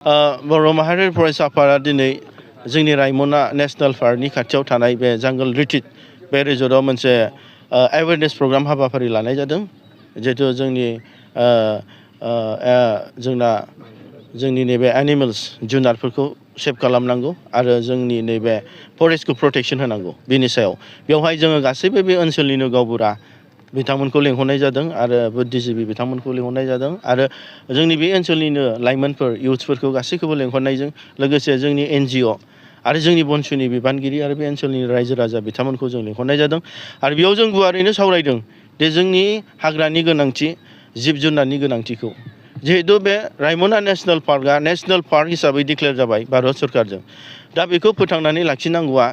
बर' माहारियारि फरायसा आफादा दिनै जोंनि रायमना नेशनेल पार्कनि खाथियाव थानाय बे जांगल रिट्रिट बे रिजर्टआव मोनसे एवेयारनेस प्रग्राम हाबाफारि लानाय जादों। जिहेतु जोंनि नैबे एनिमेल्स जुनारफोरखौ सेभ खालामनांगौ आरो जोंनि नैबे फरेस्टखौ प्रटेक्शन होनांगौ बेनि सायाव बेवहाय जोङो गासैबो बे ओनसोलनिनो गावबुरा बिथांमोनखौ लेंहरनाय जादों आरो बुद्धिजिबि बिथांमोनखौ लेंहरनाय जादों आरो जोंनि बे ओनसोलनिनो लाइमोनफोर इयुथ्सफोरखौ गासैखौबो लेंहरनायजों लोगोसे जोंनि NGO आरो जोंनि बनसुनि बिबानगिरि आरो बे ओनसोलनि रायजो राजा बिथांमोनखौ जों लेंहरनाय जादों आरो बेयाव जों गुवारैनो सावरायदों दे जोंनि हाग्रानि गोनांथि जिब जुनारनि गोनांथिखौ जिहेतु बे रायमना नेशनेल पार्कआ नेशनेल पार्क हिसाबै डिक्लेयार जाबाय भारत सरकारजों। दा बेखौ फोथांनानै लाखिनांगौआ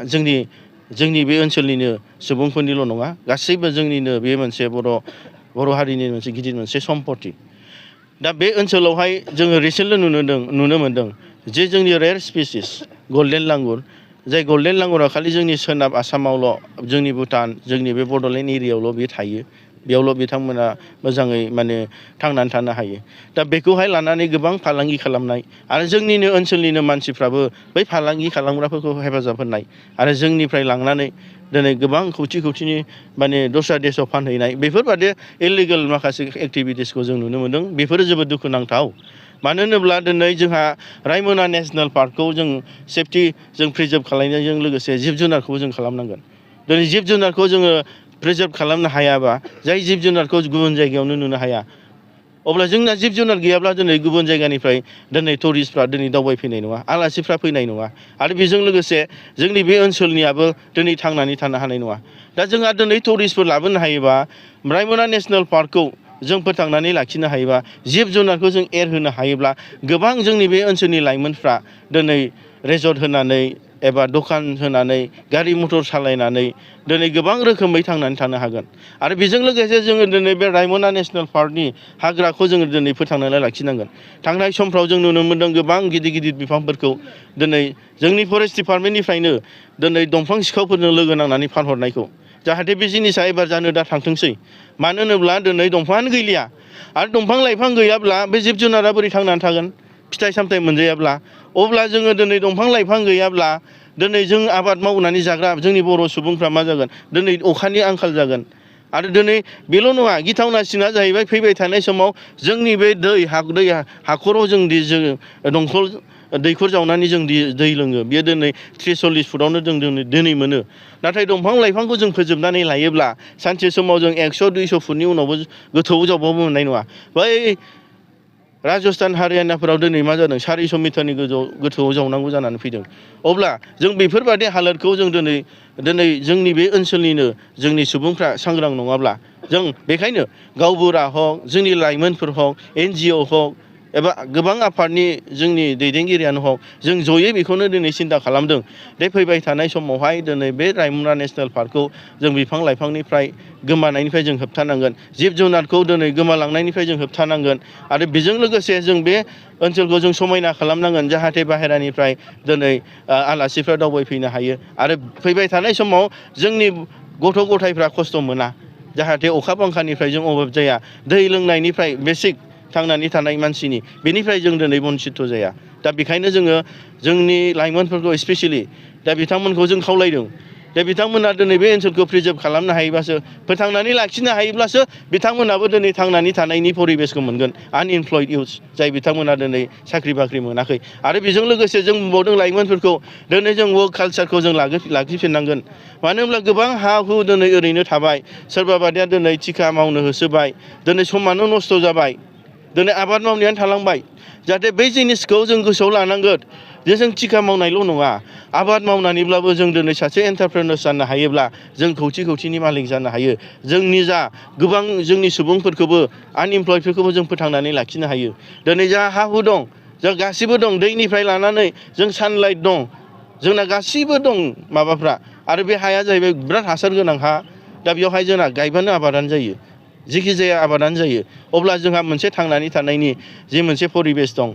जोंनि बे ओनसोलनिनो सुबुंफोरनिल' नङा, गासैबो जोंनिनो बे मोनसे बर' हारिनि मोनसे गिदिर मोनसे सम्पति। दा बे ओनसोलावहाय जोङो रिसेन्टलि नुनो मोन्दों जे जोंनि रेयार स्पिसिस गल्डेन लांगुर, जाय गल्डेन लांगुरा खालि जोंनि सोनाब आसामावल' जोंनि भुटान जोंनि बे बड'लेण्ड एरियायावल' बे थायो, बेयावल' बिथांमोना मोजाङै थांनानै थानो हायो। दा बेखौहाय लानानै गोबां फालांगि खालामनाय आरो जोंनिनो ओनसोलनिनो मानसिफ्राबो बै फालांगि खालामग्राफोरखौ हेफाजाब होनाय आरो जोंनिफ्राय लांनानै दिनै गोबां खौथि दस्रा देशआव फानहैनाय बेफोरबादि इलिगेल माखासे एक्टिभिटिसखौ जों नुनो मोन्दों। बेफोरो जोबोद दुखुनांथाव। मानो होनोब्ला दिनै जोंहा रायमना नेशनेल पार्कखौ जों सेफटि जों प्रिजार्भ खालामनायजों लोगोसे जिब जुनारखौबो जों खालामनांगोन। दिनै जिब जुनारखौ जोङो प्रिजार्भ खालामनो हायाबा, जाय जिब जुनारखौ गुबुन जायगायावनो नुनो हाया, अब्ला जोंना जिब जुनार गैयाब्ला दिनै गुबुन जायगानिफ्राय दिनै टुरिस्टफ्रा दिनै दावबायफैनाय नङा, आलासिफ्रा फैनाय नङा आरो बेजों लोगोसे जोंनि बे ओनसोलनियाबो दिनै थांनानै थानो हानाय नङा। दा जोंहा दिनै टुरिस्टफोर लाबोनो हायोबा, रायमना नेशनेल पार्कखौ जों फोथांनानै लाखिनो हायोबा, जिब जुनारखौ जों एरहोनो हायोब्ला गोबां जोंनि बे ओनसोलनि लाइमोनफ्रा दिनै रेजर्ट होनानै एबा दखान होनानै गारि मटर सालायनानै दिनै गोबां रोखोमै थांनानै थानो हागोन। आरो बेजों लोगोसे जोङो दिनै बे रायमना नेशनेल पार्कनि हाग्राखौ जोङो दिनै फोथांनानै लाखिनांगोन। थांनाय समफ्राव जों नुनो मोन्दों गोबां गिदिर बिफांफोरखौ दिनै जोंनि फरेस्ट डिपार्टमेन्टनिफ्रायनो दिनै दंफां सिखावफोरजों लोगो नांनानै फानहरनायखौ, जाहाथे बे जिनिसा एबार जानो दा थांथोंसै। मानो होनोब्ला दिनै दंफाङानो गैलिया आरो दंफां लाइफां गैयाब्ला बे जिब जुनारा बोरै थांनानै थागोन, फिथाइ सामथाइ मोनजायाब्ला। अब्ला जोङो दिनै दंफां लाइफां गैयाब्ला दिनै जों आबाद मावनानै जाग्रा जोंनि बर' सुबुंफ्रा मा जागोन, दिनै अखानि आंखाल जागोन। आरो दिनै बेल' नङा, गिथावनासिना जाहैबाय फैबाय थानाय समाव जोंनि बे हाखराव जों दंखल दैखर जावनानै जों दै लोङो, बेयो दिनै 30-40 फुटावनो जों दिनै मोनो। नाथाय दंफां लाइफांखौ जों फोजोबनानै लायोब्ला सानसे समाव जों 100-200 फुटनि उनावबो गोथौआव जावबाबो मोननाय नङा। बै राजस्थान हारियानाफोराव दिनै मा जादों, 400 मिटारनि गोथौआव जावनांगौ जानानै फैदों। अब्ला जों बेफोरबादि हालोदखौ जों दिनै जोंनि बे ओनसोलनिनो जोंनि सुबुंफ्रा सांग्रां नङाब्ला, जों बेखायनो गावबुरा हक, जोंनि लाइमोनफोर हक, NGO हक एबा गोबां आफादनि जोंनि दैदेनगिरियानो हक, जों जयै बेखौनो दिनै सिन्था खालामदों दे फैबाय थानाय समावहाय दिनै बे रायमना नेशनेल पार्कखौ जों बिफां लाइफांनिफ्राय गोमानायनिफ्राय जों होबथानांगोन, जिब जुनारखौ दिनै गोमालांनायनिफ्राय जों होबथानांगोन आरो बेजों लोगोसे जों बे ओनसोलखौ जों समायना खालामनांगोन, जाहाथे बाहेरानिफ्राय दिनै आलासिफ्रा दावबायफैनो हायो आरो फैबाय थानाय समाव जोंनि गथ' गथायफ्रा खस्थ' मोना, जाहाथे अखा बांखानिफ्राय जों अभाब जाया, दै लोंनायनिफ्राय बेसिक थांनानै थानाय मानसिनि बेनिफ्राय जों दिनै बन्सित जाया। दा बेखायनो जोङो जोंनि लाइमोनफोरखौ स्पेसियेलि दा बिथांमोनखौ जों खावलायदों, दा बिथांमोना दिनै बे ओनसोलखौ प्रिजार्भ खालामनो हायोबासो, फोथांनानै लाखिनो हायोब्लासो बिथांमोनाबो दिनै थांनानै थानायनि परिबेसखौ मोनगोन। आनइमप्लयड इउथ्स जाय बिथांमोना दिनै साख्रि बाख्रि मोनाखै। आरो बेजों लोगोसे जों बुंबावदों लाइमोनफोरखौ दिनै जों वर्क कालसारखौ जों लाखिफिननांगोन। मानो होनब्ला गोबां हा हु दिनै ओरैनो थाबाय, सोरबा बादिया दिनै थिखा मावनो होसोबाय, दिनै समानो नस्थ' जाबाय, दिनै आबाद मावनायानो थालांबाय। जाहाथे बै जिनिसखौ जों गोसोआव लानांगोन जे जों थिखा मावनायल' नङा, आबाद मावनानैब्लाबो जों दिनै सासे एन्टारप्रेनर जानो हायोब्ला जों खौथिनि मालिक जानो हायो। जोंनि जा गोबां जोंनि सुबुंफोरखौबो आनइमप्लयडफोरखौबो जों फोथांनानै लाखिनो हायो। दिनै जा हा हु दं, जों गासिबो दं, दैनिफ्राय लानानै जों सानलाइट दं, जोंना गासिबो दं माबाफ्रा। आरो बे हाया जाहैबाय बिराद हासार गोनां हा। दा बेवहाय जोंना गायबानो आबादानो जायो, जिखि जाया आबादानो जायो। अब्ला जोंहा मोनसे थांनानै थानायनि जे मोनसे परिबेस दं,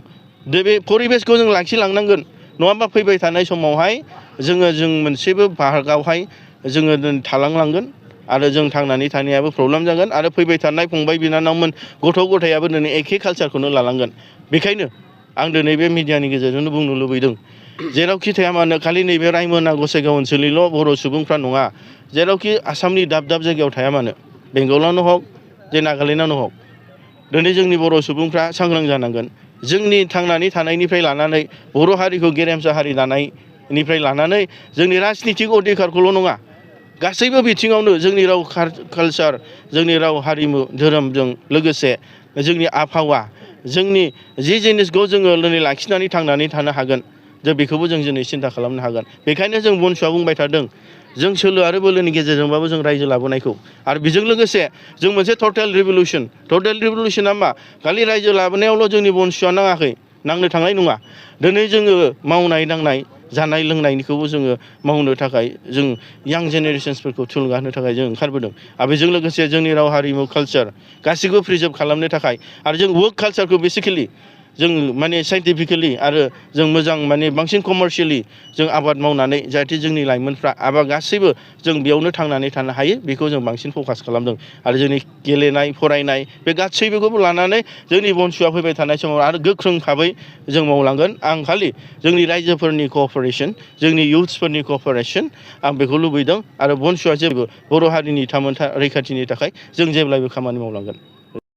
बे परिबेसखौ जों लाखिलांनांगोन। नङाबा फैबाय थानाय समावहाय जों मोनसेबो भागआवहाय जोङो थालांनांगोन आरो जों थांनानै थानायाबो प्रब्लेम जागोन आरो फैबाय थानाय फंबाय बिनानावमोन, गथ' गथायाबो दिनै एखे कालसारखौनो लालांगोन। बेखायनो आं दिनै बे मिडियानि गेजेरजोंनो बुंनो लुबैदों जेरावखि थाया मानो खालि नैबे रायमना गसाइगाव ओनसोलनिल' बर' सुबुंफ्रा नङा जेरावखि आसामनि दाब दाब जायगायाव थाया मानो बेंगलावनो हक जे नागालेण्डआवनो हक दिनै जोंनि बर' सुबुंफ्रा सांग्रां जानांगोन जोंनि थांनानै थानायनिफ्राय लानानै बर' हारिखौ गेरेमसा हारि दानायनिफ्राय लानानै जोंनि राजनितिक अधिकारखौल' नङा गासैबो बिथिङावनो जोंनि राव कालचार जोंनि राव हारिमु धोरोमजों लोगोसे जोंनि आबहावा जोंनि जि जिनिसखौ जोङो दिनै लाखिनानै थांनानै थानो हागोन जों बेखौबो जों दिनै सिन्था खालामनो हागोन बेखायनो जों बनसुआ बुंबाय थादों जों सोलो आरो बोलोनि गेजेरजोंबाबो जों रायजो लाबोनायखौ आरो बेजों लोगोसे जों मोनसे टटेल रिभलिउसना मा खालि रायजो लाबोनायावल' जोंनि बनसुआ नाङाखै नांनो थांनाय नङा दिनै जोङो मावनाय दांनाय जानाय लोंनायनिखौबो जोङो मावनो थाखाय जों यां जेनेरेशन्सफोरखौ थुलुंगा होनो थाखाय जों ओंखारबोदों आरो बेजों लोगोसे जोंनि राव हारिमु कालचार गासैखौबो प्रिजार्भ खालामनो थाखाय आरो जों वर्क कालचारखौ बेसिकेलि जों माने साइन्टिफिकेलि आरो जों मोजां माने बांसिन कमार्शियेलि जों आबाद मावनानै जाहाथे जोंनि लाइमोनफ्रा आबाद गासैबो जों बेयावनो थांनानै थानो हायो बेखौ जों बांसिन फकास खालामदों आरो जोंनि गेलेनाय फरायनाय बे गासैबोखौबो लानानै जोंनि बनसुआ फैबाय थानाय समाव आरो गोख्रों भाबै जों मावलांगोन आं खालि जोंनि रायजोफोरनि कअपारेसन जोंनि इयुथ्सफोरनि कअपारेसन आं बेखौ लुबैदों आरो बनसुआ जेबो बर' हारिनि थामोनथा रैखाथिनि थाखाय जों जेब्लायबो खामानि मावलांगोन